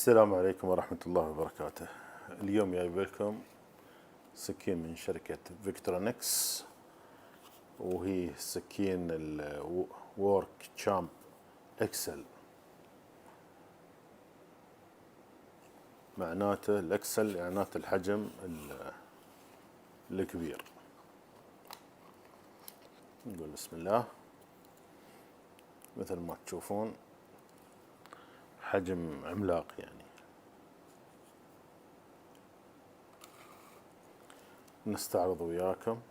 السلام عليكم ورحمة الله وبركاته. اليوم جايب لكم سكين من شركة فيكترونكس، وهي سكين الورك تشامب اكسل. معناته الاكسل معناته الحجم الكبير. نقول بسم الله. مثل ما تشوفون حجم عملاق يعني. نستعرض وياكم.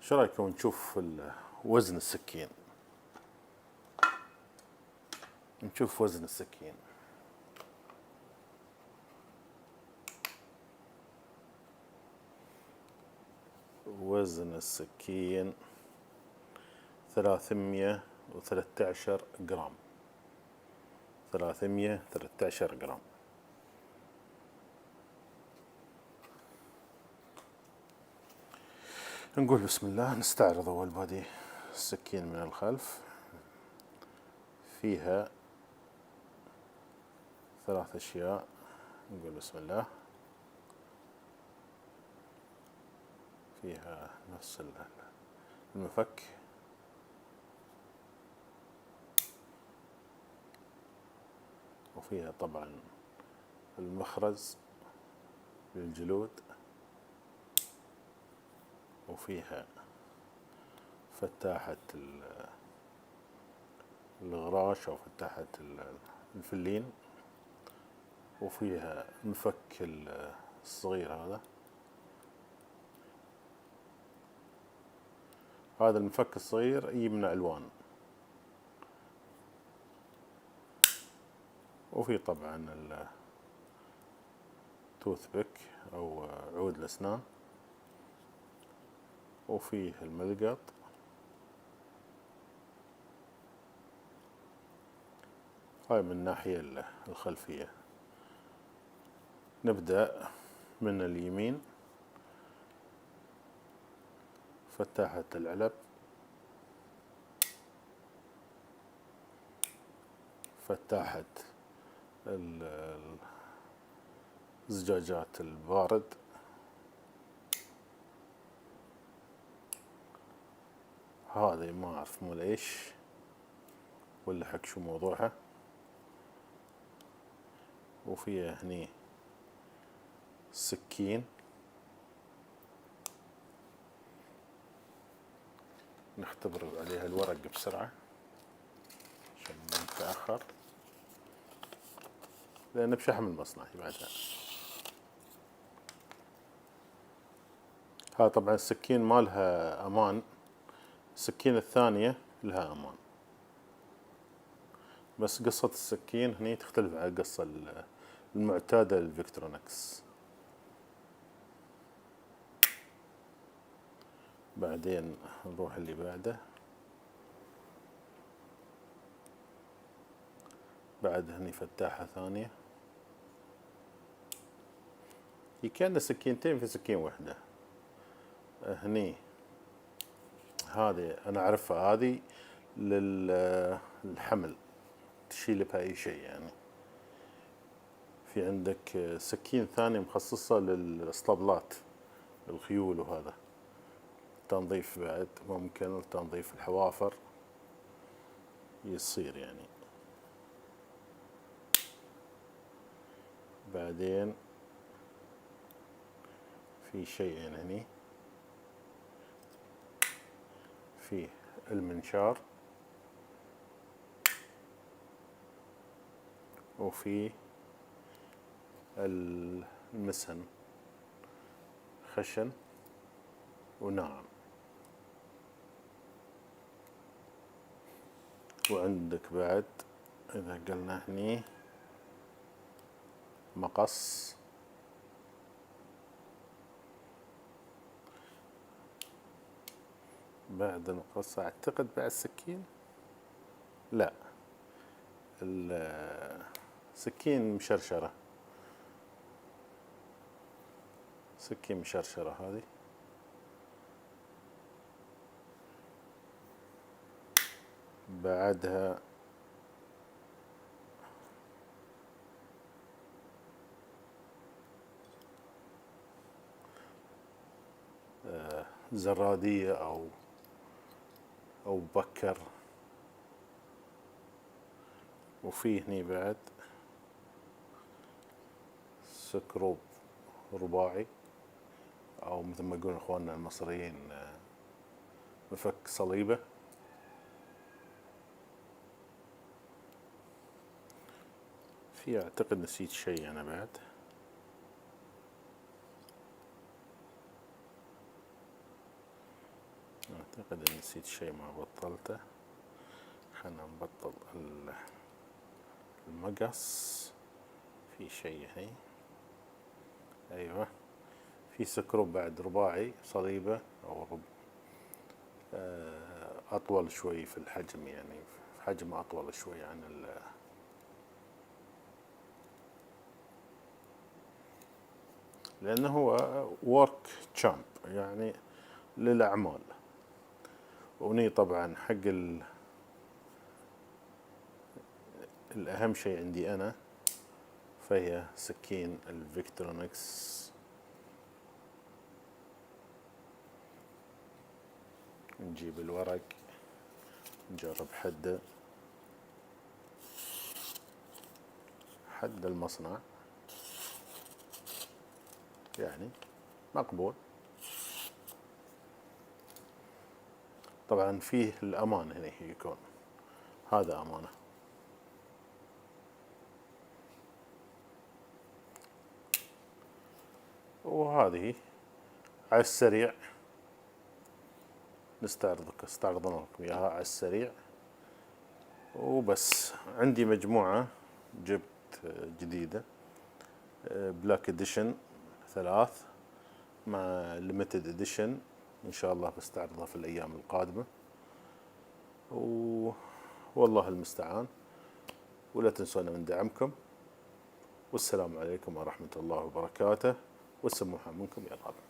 شو رايكم نشوف وزن السكين؟ نشوف وزن السكين. وزن السكين 313 جرام. 313 جرام. نقول بسم الله. نستعرض أول بادي السكين من الخلف. فيها 3 أشياء. نقول بسم الله. فيها نفس المفك، وفيها طبعا المخرز للجلود، وفيها فتاحة الغراش أو فتاحة الفلين، وفيها المفك الصغير. هذا المفك الصغير يمنع ألوان. وفي طبعا التوث بيك أو عود الأسنان، وفيه الملقط، هاي من الناحية الخلفية. نبدأ من اليمين. فتاحة العلب، فتاحة الزجاجات البارد، هذه ما أعرف مو ليش ولا حق شو موضوعها. وفيها هني سكين. نختبر عليها الورق بسرعة عشان ما نتأخر، لأن بشحم المصنع بعدها. ها طبعا السكين ما لها أمان. السكين الثانية لها أمان، بس قصة السكين هني تختلف عن القصة المعتادة للفيكترونكس. بعدين نروح اللي بعده. بعد هني فتاحة ثانية. هي كأنها سكينتين في سكين واحدة. هني هذه أنا أعرفها، هذه للحمل، تشيل بها أي شيء يعني. في عندك سكين ثانية مخصصة للاسطبلات، الخيول، وهذا تنظيف بعد ممكن، تنظيف الحوافر يصير يعني. بعدين في شيئين هني. فيه المنشار، وفي المسن خشن وناعم. وعندك بعد إذا قلنا هني مقص. بعد المقص أعتقد بعد سكين، لا السكين مشرشرة. سكين مشرشرة هذه. بعدها زرادية أو بكر. وفي هني بعد سكروب رباعي، أو مثل ما يقولون إخواننا المصريين مفك صليبة. في أعتقد نسيت شيء أنا بعد. أعتقد أن نسيت شيء ما بطلته. خلنا نبطل المقص. في شيء هني، أيوة، في سكروب بعد رباعي صليبة، أو أطول شوي في الحجم، يعني في حجم أطول شوي عن لأنه هو work champ يعني للأعمال. وني طبعا حق الأهم شيء عندي أنا، فهي سكين الفيكترونكس. نجيب الورق، نجرب حد المصنع، يعني مقبول. طبعا فيه الأمان هنا يكون، هذا أمانة. وهذه على السريع استعرضنا لكم إياها على السريع وبس. عندي مجموعة جبت جديدة، بلاك اديشن 3 مع ليميتد اديشن، إن شاء الله بستعرضها في الأيام القادمة. والله المستعان. ولا تنسونا من دعمكم، والسلام عليكم ورحمة الله وبركاته، والسموحة منكم يا الغالب.